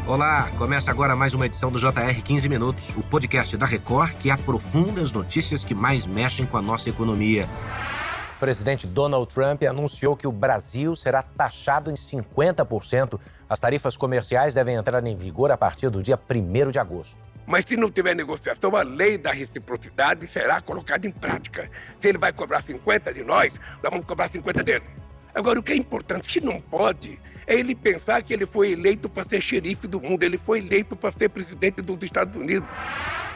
Olá, começa agora mais uma edição do JR 15 Minutos, o podcast da Record que aprofunda as notícias que mais mexem com a nossa economia. O presidente Donald Trump anunciou que o Brasil será taxado em 50%. As tarifas comerciais devem entrar em vigor a partir do dia 1º de agosto. Mas se não tiver negociação, a lei da reciprocidade será colocada em prática. Se ele vai cobrar 50 de nós vamos cobrar 50 dele. Agora, o que é importante, se não pode, é ele pensar que ele foi eleito para ser xerife do mundo, ele foi eleito para ser presidente dos Estados Unidos.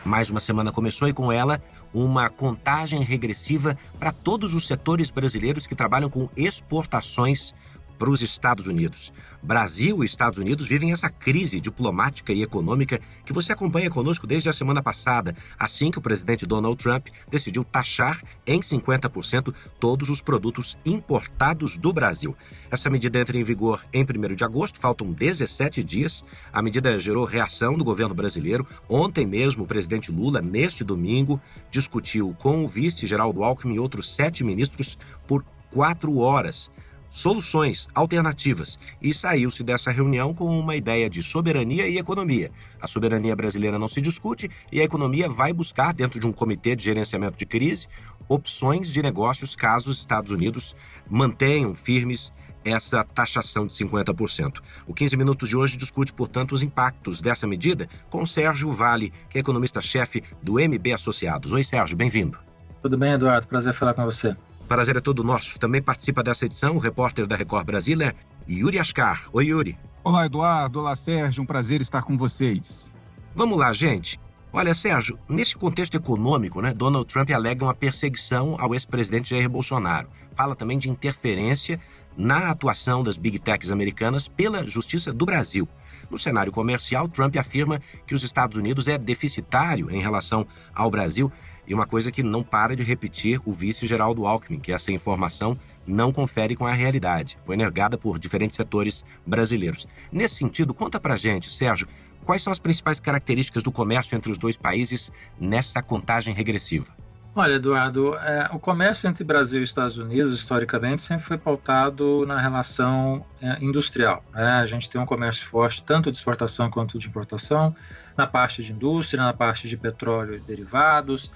Mais uma semana começou e com ela uma contagem regressiva para todos os setores brasileiros que trabalham com exportações para os Estados Unidos. Brasil e Estados Unidos vivem essa crise diplomática e econômica que você acompanha conosco desde a semana passada, assim que o presidente Donald Trump decidiu taxar em 50% todos os produtos importados do Brasil. Essa medida entra em vigor em 1º de agosto, faltam 17 dias. A medida gerou reação do governo brasileiro. Ontem mesmo, o presidente Lula, neste domingo, discutiu com o vice-Geraldo Alckmin e outros 7 ministros por 4 horas. Soluções alternativas e saiu-se dessa reunião com uma ideia de soberania e economia. A soberania brasileira não se discute e a economia vai buscar, dentro de um comitê de gerenciamento de crise, opções de negócios caso os Estados Unidos mantenham firmes essa taxação de 50%. O 15 Minutos de hoje discute, portanto, os impactos dessa medida com Sérgio Vale, que é economista-chefe do MB Associados. Oi, Sérgio, bem-vindo. Tudo bem, Eduardo? Prazer falar com você. Prazer é todo nosso. Também participa dessa edição o repórter da Record Brasília, Yuri Ascar. Oi, Yuri. Olá, Eduardo. Olá, Sérgio. Um prazer estar com vocês. Vamos lá, gente. Olha, Sérgio, nesse contexto econômico, Donald Trump alega uma perseguição ao ex-presidente Jair Bolsonaro. Fala também de interferência na atuação das Big Techs americanas pela Justiça do Brasil. No cenário comercial, Trump afirma que os Estados Unidos é deficitário em relação ao Brasil. E uma coisa que não para de repetir o vice-Geraldo Alckmin, que essa informação não confere com a realidade. Foi negada por diferentes setores brasileiros. Nesse sentido, conta pra gente, Sérgio, quais são as principais características do comércio entre os dois países nessa contagem regressiva? Olha, Eduardo, o comércio entre Brasil e Estados Unidos, historicamente, sempre foi pautado na relação industrial. A gente tem um comércio forte, tanto de exportação quanto de importação, na parte de indústria, na parte de petróleo e derivados,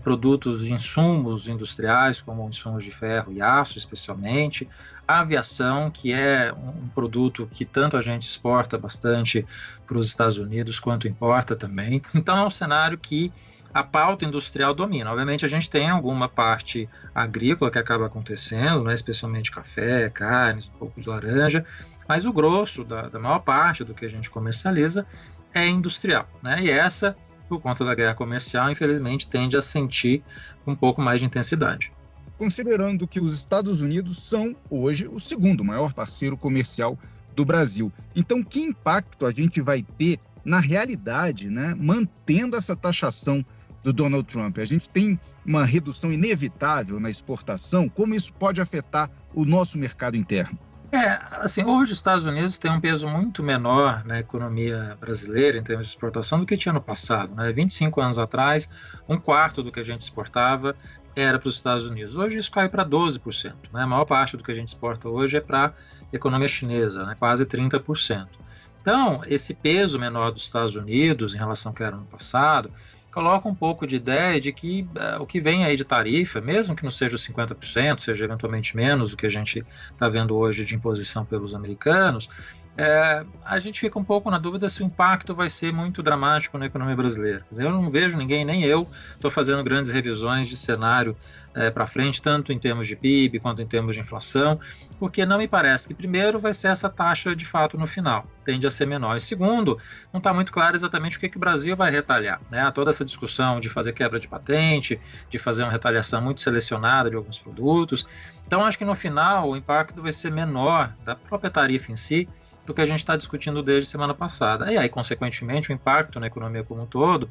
produtos de insumos industriais, como insumos de ferro e aço, especialmente, a aviação, que é um produto que tanto a gente exporta bastante para os Estados Unidos, quanto importa também. Então, é um cenário que a pauta industrial domina. Obviamente, a gente tem alguma parte agrícola que acaba acontecendo, especialmente café, carnes, um pouco de laranja, mas o grosso da maior parte do que a gente comercializa é industrial. E essa, por conta da guerra comercial, infelizmente, tende a sentir um pouco mais de intensidade. Considerando que os Estados Unidos são, hoje, o segundo maior parceiro comercial do Brasil. Então, que impacto a gente vai ter na realidade, mantendo essa taxação do Donald Trump? A gente tem uma redução inevitável na exportação. Como isso pode afetar o nosso mercado interno? Hoje os Estados Unidos têm um peso muito menor na economia brasileira em termos de exportação do que tinha no passado. 25 anos atrás, 1/4 do que a gente exportava era para os Estados Unidos. Hoje isso caiu para 12%. A maior parte do que a gente exporta hoje é para a economia chinesa, quase 30%. Então, esse peso menor dos Estados Unidos em relação ao que era no passado, coloca um pouco de ideia de que o que vem aí de tarifa, mesmo que não seja 50%, seja eventualmente menos do que a gente está vendo hoje de imposição pelos americanos, a gente fica um pouco na dúvida se o impacto vai ser muito dramático na economia brasileira. Eu não vejo ninguém, nem eu, estou fazendo grandes revisões de cenário para frente, tanto em termos de PIB quanto em termos de inflação, porque não me parece que, primeiro, vai ser essa taxa de fato no final, tende a ser menor. E segundo, não está muito claro exatamente o que o Brasil vai retalhar. Toda essa discussão de fazer quebra de patente, de fazer uma retaliação muito selecionada de alguns produtos. Então, acho que no final o impacto vai ser menor da própria tarifa em si, do que a gente está discutindo desde semana passada. E aí, consequentemente, o impacto na economia como um todo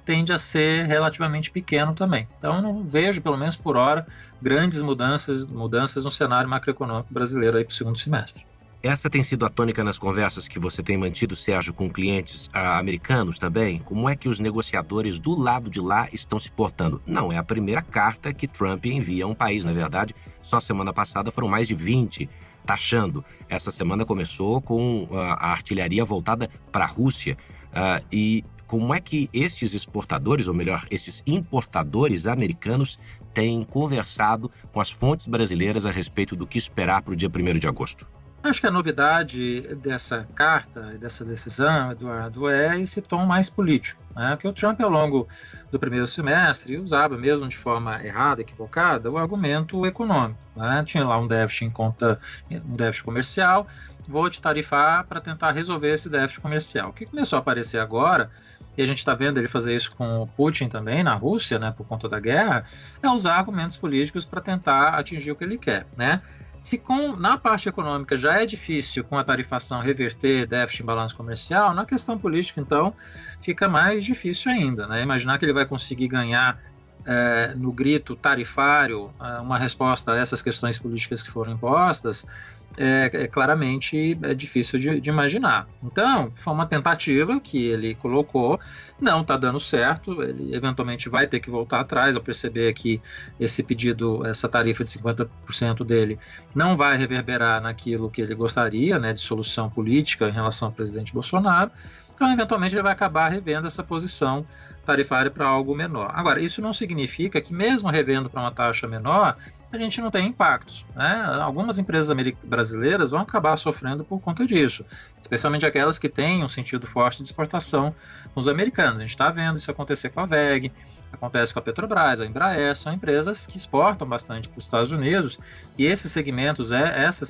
tende a ser relativamente pequeno também. Então, eu não vejo, pelo menos por hora, grandes mudanças no cenário macroeconômico brasileiro para o segundo semestre. Essa tem sido a tônica nas conversas que você tem mantido, Sérgio, com clientes americanos também? Como é que os negociadores do lado de lá estão se portando? Não é a primeira carta que Trump envia a um país, na verdade. Só semana passada foram mais de 20 taxando. Essa semana começou com a artilharia voltada para a Rússia. E como é que estes exportadores, ou melhor, estes importadores americanos têm conversado com as fontes brasileiras a respeito do que esperar para o dia 1º de agosto? Acho que a novidade dessa carta e dessa decisão, Eduardo, é esse tom mais político, né? Que o Trump, ao longo do primeiro semestre, usava mesmo de forma errada, equivocada, o argumento econômico, né? Tinha lá um déficit comercial, vou te tarifar para tentar resolver esse déficit comercial. O que começou a aparecer agora, e a gente está vendo ele fazer isso com o Putin também, na Rússia, né, por conta da guerra, é usar argumentos políticos para tentar atingir o que ele quer, né? Se na parte econômica já é difícil com a tarifação reverter déficit em balanço comercial, na questão política, então, fica mais difícil ainda, né? Imaginar que ele vai conseguir ganhar no grito tarifário uma resposta a essas questões políticas que foram impostas, claramente difícil de imaginar. Então, foi uma tentativa que ele colocou, não está dando certo, ele eventualmente vai ter que voltar atrás ao perceber que esse pedido, essa tarifa de 50% dele, não vai reverberar naquilo que ele gostaria, né, de solução política em relação ao presidente Bolsonaro. Então, eventualmente, ele vai acabar revendo essa posição tarifária para algo menor. Agora, isso não significa que, mesmo revendo para uma taxa menor, a gente não tem impactos, né? Algumas empresas brasileiras vão acabar sofrendo por conta disso, especialmente aquelas que têm um sentido forte de exportação com os americanos. A gente está vendo isso acontecer com a WEG, acontece com a Petrobras, a Embraer, são empresas que exportam bastante para os Estados Unidos, e esses segmentos,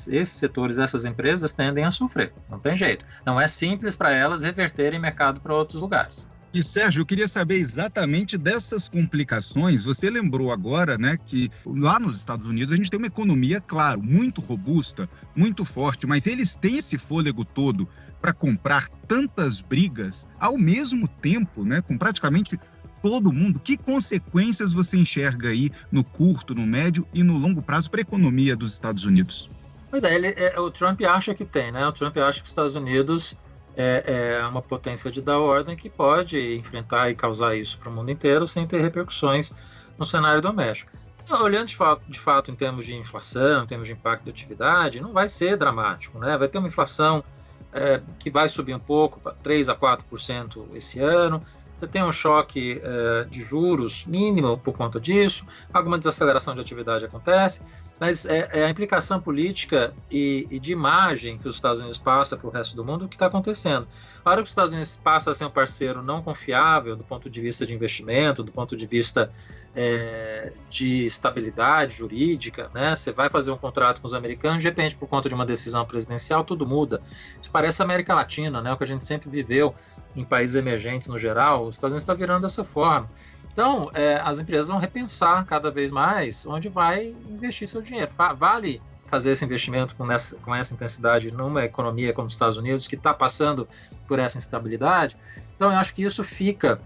esses setores, essas empresas tendem a sofrer, não tem jeito. Não é simples para elas reverterem mercado para outros lugares. E, Sérgio, eu queria saber exatamente dessas complicações. Você lembrou agora, né, que lá nos Estados Unidos a gente tem uma economia, claro, muito robusta, muito forte, mas eles têm esse fôlego todo para comprar tantas brigas ao mesmo tempo, né, com praticamente todo mundo. Que consequências você enxerga aí no curto, no médio e no longo prazo para a economia dos Estados Unidos? Pois o Trump acha que tem, né? O Trump acha que os Estados Unidos é uma potência de dar ordem que pode enfrentar e causar isso para o mundo inteiro sem ter repercussões no cenário doméstico. Então, olhando de fato em termos de inflação, em termos de impacto da atividade, não vai ser dramático, né? Vai ter uma inflação que vai subir um pouco, para 3% a 4% esse ano. Você tem um choque de juros mínimo por conta disso, alguma desaceleração de atividade acontece, mas a implicação política e de imagem que os Estados Unidos passa para o resto do mundo, o que está acontecendo. A hora que os Estados Unidos passa a ser um parceiro não confiável do ponto de vista de investimento, do ponto de vista de estabilidade jurídica, né? Você vai fazer um contrato com os americanos, de repente, por conta de uma decisão presidencial, tudo muda. Isso parece a América Latina, né? O que a gente sempre viveu em países emergentes no geral, os Estados Unidos está virando dessa forma. Então, as empresas vão repensar cada vez mais onde vai investir seu dinheiro. Vale fazer esse investimento com essa intensidade numa economia como os Estados Unidos, que está passando por essa instabilidade? Então, eu acho que isso fica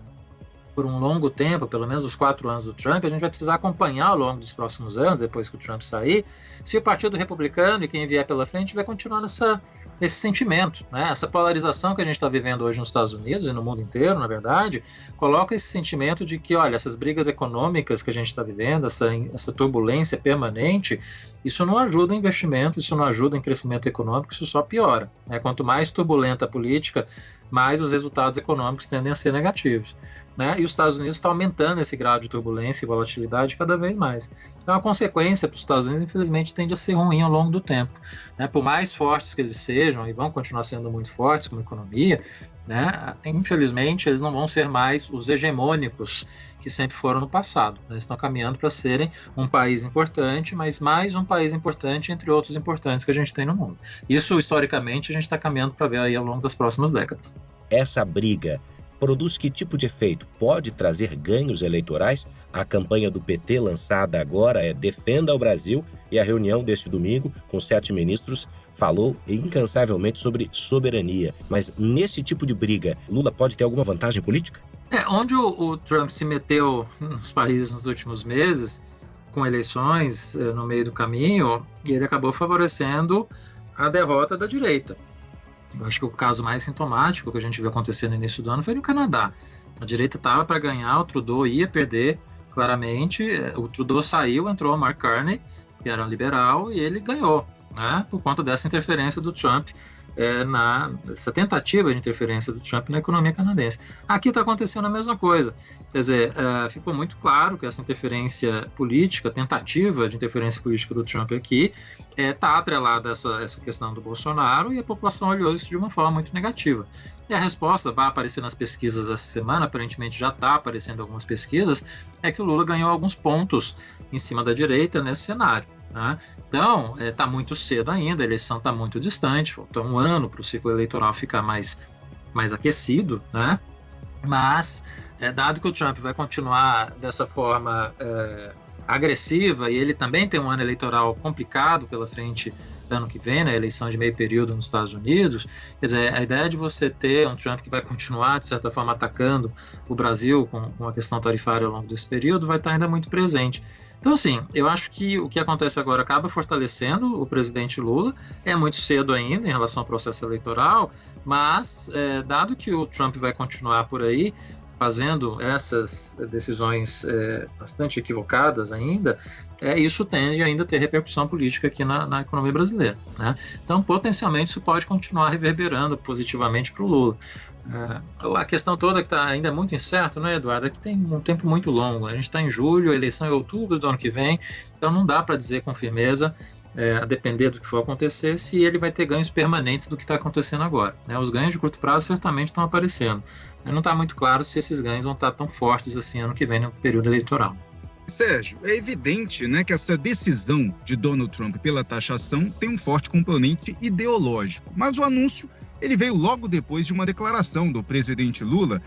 por um longo tempo, pelo menos os 4 anos do Trump. A gente vai precisar acompanhar ao longo dos próximos anos, depois que o Trump sair, se o Partido Republicano e quem vier pela frente vai continuar nesse sentimento, né? Essa polarização que a gente está vivendo hoje nos Estados Unidos e no mundo inteiro, na verdade, coloca esse sentimento de que, olha, essas brigas econômicas que a gente está vivendo, essa turbulência permanente, isso não ajuda em investimento, isso não ajuda em crescimento econômico, isso só piora, né? Quanto mais turbulenta a política, mais os resultados econômicos tendem a ser negativos, né? E os Estados Unidos estão aumentando esse grau de turbulência e volatilidade cada vez mais. Então, a consequência para os Estados Unidos, infelizmente, tende a ser ruim ao longo do tempo, né? Por mais fortes que eles sejam, e vão continuar sendo muito fortes como economia, né? Infelizmente, eles não vão ser mais os hegemônicos que sempre foram no passado, né? Estão caminhando para serem um país importante, mas mais um país importante entre outros importantes que a gente tem no mundo. Isso, historicamente, a gente está caminhando para ver aí ao longo das próximas décadas. Essa briga produz que tipo de efeito? Pode trazer ganhos eleitorais? A campanha do PT lançada agora é Defenda o Brasil, e a reunião deste domingo com 7 ministros falou incansavelmente sobre soberania. Mas nesse tipo de briga, Lula pode ter alguma vantagem política? Onde o Trump se meteu nos países nos últimos meses, com eleições no meio do caminho, ele acabou favorecendo a derrota da direita. Eu acho que o caso mais sintomático que a gente viu acontecer no início do ano foi no Canadá. A direita estava para ganhar, o Trudeau ia perder claramente, o Trudeau saiu, entrou o Mark Carney, que era um liberal, e ele ganhou. né, por conta dessa interferência do Trump, essa tentativa de interferência do Trump na economia canadense. Aqui está acontecendo a mesma coisa. Quer dizer, ficou muito claro que essa interferência política, tentativa de interferência política do Trump aqui, está atrelada a essa questão do Bolsonaro, e a população olhou isso de uma forma muito negativa. E a resposta vai aparecer nas pesquisas essa semana, aparentemente já está aparecendo algumas pesquisas, é que o Lula ganhou alguns pontos em cima da direita nesse cenário. Né? Então, está muito cedo ainda, a eleição está muito distante, falta um ano para o ciclo eleitoral ficar mais aquecido, né? Mas, dado que o Trump vai continuar dessa forma agressiva, e ele também tem um ano eleitoral complicado pela frente ano que vem, né, a eleição de meio período nos Estados Unidos, quer dizer, a ideia de você ter um Trump que vai continuar, de certa forma, atacando o Brasil com a questão tarifária ao longo desse período, vai estar ainda muito presente. Então, assim, eu acho que o que acontece agora acaba fortalecendo o presidente Lula, é muito cedo ainda em relação ao processo eleitoral, mas, dado que o Trump vai continuar por aí, fazendo essas decisões bastante equivocadas ainda, isso tende ainda a ter repercussão política aqui na economia brasileira, né? Então, potencialmente, isso pode continuar reverberando positivamente para o Lula. A questão toda que está ainda muito incerta, né, Eduardo, é que tem um tempo muito longo. A gente está em julho, a eleição é em outubro do ano que vem, então não dá para dizer com firmeza, a depender do que for acontecer, se ele vai ter ganhos permanentes do que está acontecendo agora, né? Os ganhos de curto prazo certamente estão aparecendo. Não está muito claro se esses ganhos vão estar tão fortes assim ano que vem no período eleitoral. Sérgio, é evidente, né, que essa decisão de Donald Trump pela taxação tem um forte componente ideológico, mas o anúncio ele veio logo depois de uma declaração do presidente Lula,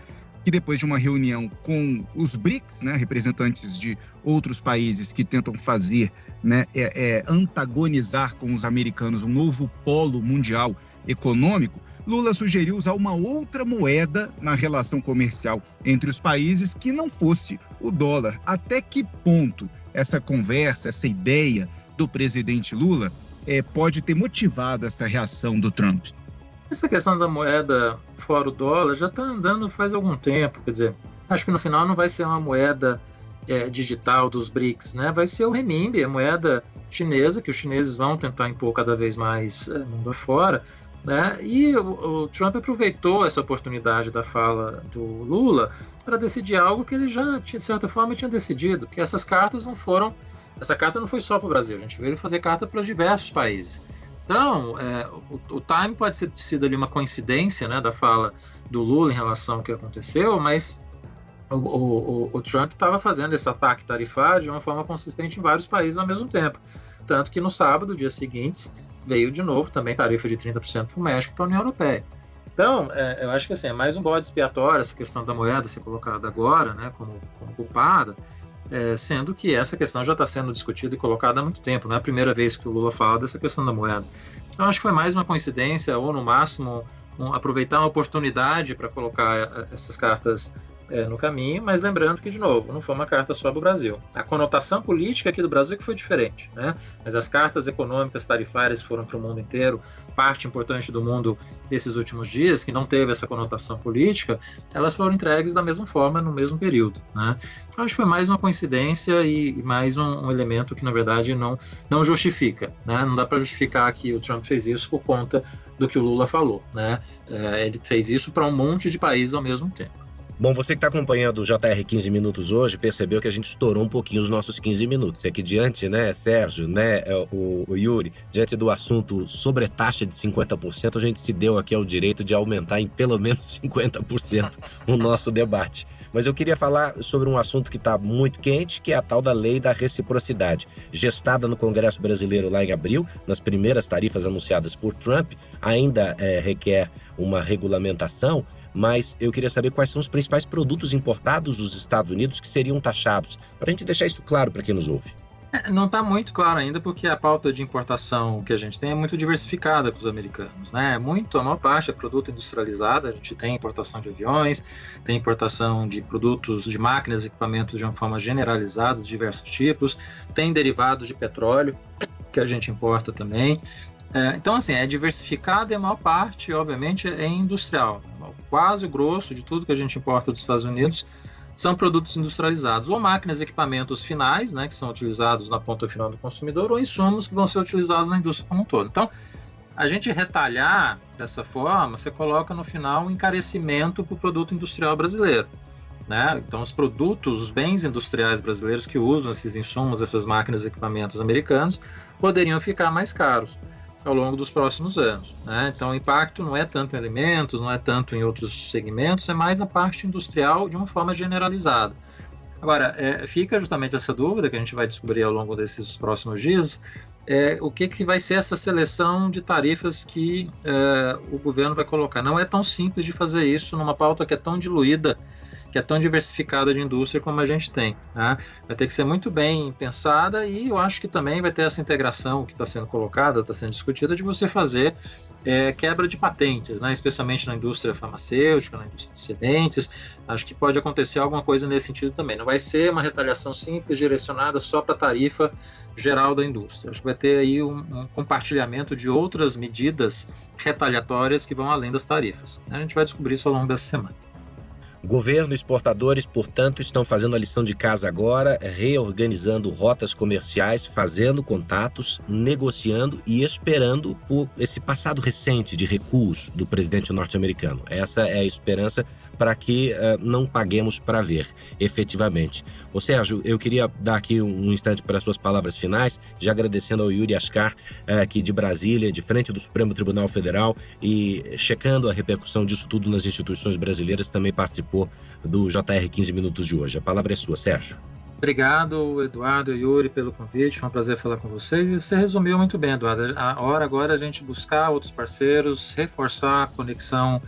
que depois de uma reunião com os BRICS, né, representantes de outros países que tentam fazer, né, antagonizar com os americanos um novo polo mundial econômico, Lula sugeriu usar uma outra moeda na relação comercial entre os países que não fosse o dólar. Até que ponto essa conversa, essa ideia do presidente Lula pode ter motivado essa reação do Trump? Essa questão da moeda fora o dólar já está andando faz algum tempo. Quer dizer, acho que no final não vai ser uma moeda digital dos BRICS, né? Vai ser o renminbi, a moeda chinesa, que os chineses vão tentar impor cada vez mais mundo afora, né? E o Trump aproveitou essa oportunidade da fala do Lula para decidir algo que ele já, de certa forma, tinha decidido, que essas cartas não foram... Essa carta não foi só para o Brasil, a gente viu ele fazer carta para diversos países. Então, o time pode ter sido ali uma coincidência, né, da fala do Lula em relação ao que aconteceu, mas o Trump estava fazendo esse ataque tarifário de uma forma consistente em vários países ao mesmo tempo. Tanto que no sábado, dia seguinte, veio de novo também tarifa de 30% para o México e para a União Europeia. Então, eu acho que assim, é mais um bode expiatório essa questão da moeda ser colocada agora, né, como culpada, sendo que essa questão já está sendo discutida e colocada há muito tempo. Não é a primeira vez que o Lula fala dessa questão da moeda. Então, acho que foi mais uma coincidência, ou no máximo aproveitar uma oportunidade para colocar essas cartas no caminho, mas lembrando que, de novo, não foi uma carta só do Brasil. A conotação política aqui do Brasil que foi diferente, né? Mas as cartas econômicas tarifárias que foram para o mundo inteiro, parte importante do mundo desses últimos dias, que não teve essa conotação política, elas foram entregues da mesma forma no mesmo período, né? Então, acho que foi mais uma coincidência e mais um elemento que, na verdade, não justifica, né? Não dá para justificar que o Trump fez isso por conta do que o Lula falou, né? Ele fez isso para um monte de países ao mesmo tempo. Bom, você que está acompanhando o JR 15 Minutos hoje, percebeu que a gente estourou um pouquinho os nossos 15 minutos. É que diante, né, Sérgio, né, o Yuri, diante do assunto sobre taxa de 50%, a gente se deu aqui ao direito de aumentar em pelo menos 50% o nosso debate. Mas eu queria falar sobre um assunto que está muito quente, que é a tal da lei da reciprocidade, gestada no Congresso Brasileiro lá em abril, nas primeiras tarifas anunciadas por Trump, ainda requer uma regulamentação, mas eu queria saber quais são os principais produtos importados dos Estados Unidos que seriam taxados, para a gente deixar isso claro para quem nos ouve. Não está muito claro ainda, porque a pauta de importação que a gente tem é muito diversificada com os americanos, né? A maior parte é produto industrializado, a gente tem importação de aviões, tem importação de produtos, de máquinas e equipamentos de uma forma generalizada, de diversos tipos, tem derivados de petróleo, que a gente importa também. Então, assim, é diversificado e a maior parte, obviamente, é industrial. Quase o grosso de tudo que a gente importa dos Estados Unidos são produtos industrializados, ou máquinas e equipamentos finais, né, que são utilizados na ponta final do consumidor, ou insumos que vão ser utilizados na indústria como um todo. Então, a gente retalhar dessa forma, você coloca no final um encarecimento para o produto industrial brasileiro, né? Então, os produtos, os bens industriais brasileiros que usam esses insumos, essas máquinas e equipamentos americanos, poderiam ficar mais caros ao longo dos próximos anos, né? Então, o impacto não é tanto em alimentos, não é tanto em outros segmentos, é mais na parte industrial de uma forma generalizada. Agora, fica justamente essa dúvida que a gente vai descobrir ao longo desses próximos dias, o que vai ser essa seleção de tarifas que o governo vai colocar. Não é tão simples de fazer isso numa pauta que é tão diluída, que é tão diversificada de indústria como a gente tem, né? Vai ter que ser muito bem pensada, e eu acho que também vai ter essa integração que está sendo colocada, está sendo discutida, de você fazer quebra de patentes, né? Especialmente na indústria farmacêutica, na indústria de sementes. Acho que pode acontecer alguma coisa nesse sentido também. Não vai ser uma retaliação simples direcionada só para a tarifa geral da indústria. Acho que vai ter aí um compartilhamento de outras medidas retaliatórias que vão além das tarifas. A gente vai descobrir isso ao longo dessa semana. Governo e exportadores, portanto, estão fazendo a lição de casa agora, reorganizando rotas comerciais, fazendo contatos, negociando e esperando por esse passado recente de recuos do presidente norte-americano. Essa é a esperança para que não paguemos para ver, efetivamente. Ô Sérgio, eu queria dar aqui um instante para as suas palavras finais, já agradecendo ao Yuri Ascar, aqui de Brasília, de frente do Supremo Tribunal Federal, e checando a repercussão disso tudo nas instituições brasileiras, também participou do JR 15 Minutos de hoje. A palavra é sua, Sérgio. Obrigado, Eduardo e Yuri, pelo convite. Foi um prazer falar com vocês. E você resumiu muito bem, Eduardo. A hora agora é a gente buscar outros parceiros, reforçar a conexão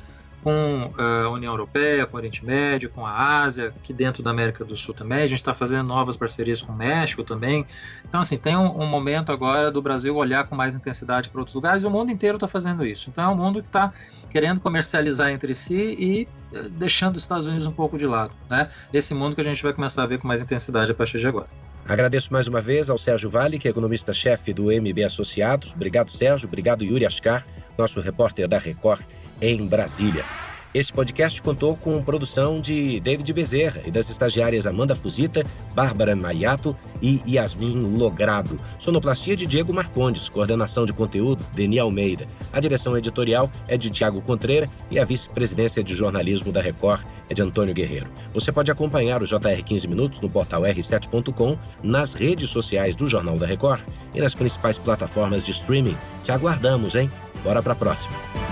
com a União Europeia, com o Oriente Médio, com a Ásia, aqui dentro da América do Sul também. A gente está fazendo novas parcerias com o México também. Então, assim, tem um momento agora do Brasil olhar com mais intensidade para outros lugares, e o mundo inteiro está fazendo isso. Então, é um mundo que está querendo comercializar entre si e deixando os Estados Unidos um pouco de lado, né? Esse mundo que a gente vai começar a ver com mais intensidade a partir de agora. Agradeço mais uma vez ao Sérgio Vale, que é economista-chefe do MB Associados. Obrigado, Sérgio. Obrigado, Yuri Ascar, nosso repórter da Record em Brasília. Esse podcast contou com produção de David Bezerra e das estagiárias Amanda Fusita, Bárbara Maiato e Yasmin Logrado. Sonoplastia de Diego Marcondes, coordenação de conteúdo, Deni Almeida. A direção editorial é de Tiago Contreira e a vice-presidência de jornalismo da Record é de Antônio Guerreiro. Você pode acompanhar o JR 15 Minutos no portal r7.com, nas redes sociais do Jornal da Record e nas principais plataformas de streaming. Te aguardamos, hein? Bora pra próxima.